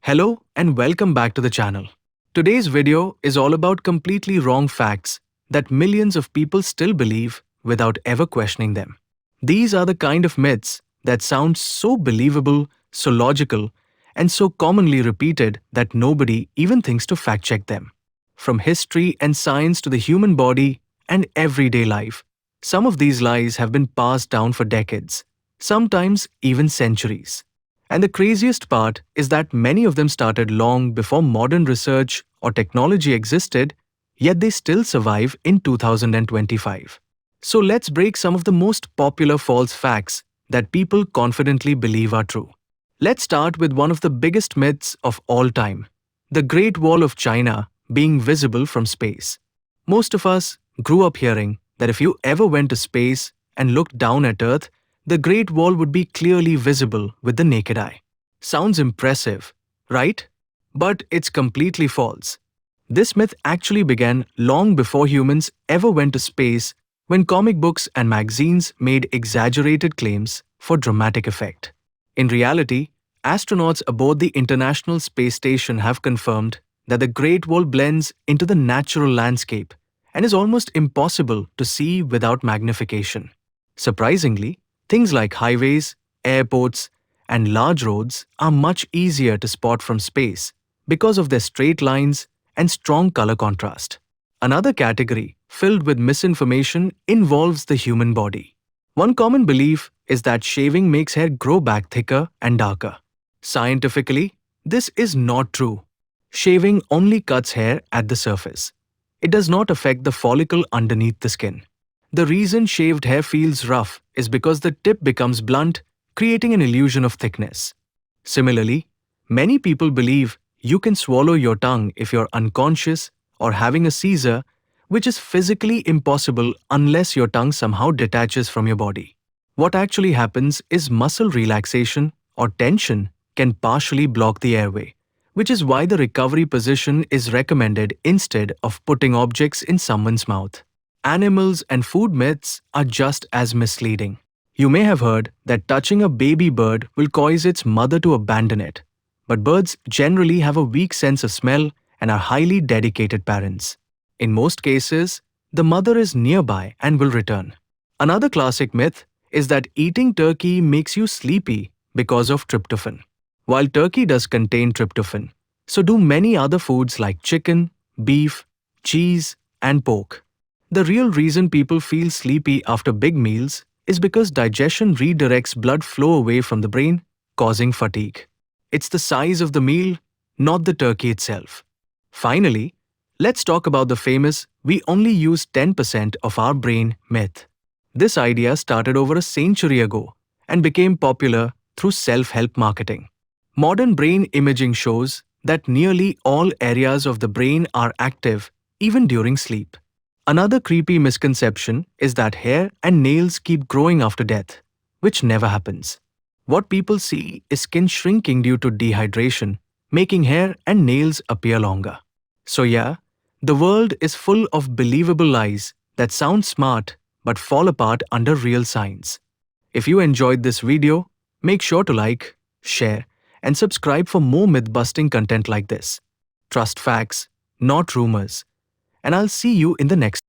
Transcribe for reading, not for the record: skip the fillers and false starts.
Hello and welcome back to the channel. Today's video is all about completely wrong facts that millions of people still believe without ever questioning them. These are the kind of myths that sound so believable, so logical, and so commonly repeated that nobody even thinks to fact check them. From history and science to the human body and everyday life, some of these lies have been passed down for decades, sometimes even centuries. And the craziest part is that many of them started long before modern research or technology existed, yet they still survive in 2025. So let's break some of the most popular false facts that people confidently believe are true. Let's start with one of the biggest myths of all time, the Great Wall of China being visible from space. Most of us grew up hearing that if you ever went to space and looked down at Earth, the Great Wall would be clearly visible with the naked eye. Sounds impressive, right? But it's completely false. This myth actually began long before humans ever went to space, when comic books and magazines made exaggerated claims for dramatic effect. In reality, astronauts aboard the International Space Station have confirmed that the Great Wall blends into the natural landscape and is almost impossible to see without magnification. Surprisingly, things like highways, airports, and large roads are much easier to spot from space because of their straight lines and strong color contrast. Another category filled with misinformation involves the human body. One common belief is that shaving makes hair grow back thicker and darker. Scientifically, this is not true. Shaving only cuts hair at the surface. It does not affect the follicle underneath the skin. The reason shaved hair feels rough is because the tip becomes blunt, creating an illusion of thickness. Similarly, many people believe you can swallow your tongue if you're unconscious or having a seizure, which is physically impossible unless your tongue somehow detaches from your body. What actually happens is muscle relaxation or tension can partially block the airway, which is why the recovery position is recommended instead of putting objects in someone's mouth. Animals and food myths are just as misleading. You may have heard that touching a baby bird will cause its mother to abandon it, but birds generally have a weak sense of smell and are highly dedicated parents. In most cases, the mother is nearby and will return. Another classic myth is that eating turkey makes you sleepy because of tryptophan. While turkey does contain tryptophan, so do many other foods like chicken, beef, cheese, and pork. The real reason people feel sleepy after big meals is because digestion redirects blood flow away from the brain, causing fatigue. It's the size of the meal, not the turkey itself. Finally, let's talk about the famous "we only use 10% of our brain" myth. This idea started over a century ago and became popular through self-help marketing. Modern brain imaging shows that nearly all areas of the brain are active even during sleep. Another creepy misconception is that hair and nails keep growing after death, which never happens. What people see is skin shrinking due to dehydration, making hair and nails appear longer. So yeah, the world is full of believable lies that sound smart but fall apart under real science. If you enjoyed this video, make sure to like, share, and subscribe for more myth-busting content like this. Trust facts, not rumors. And I'll see you in the next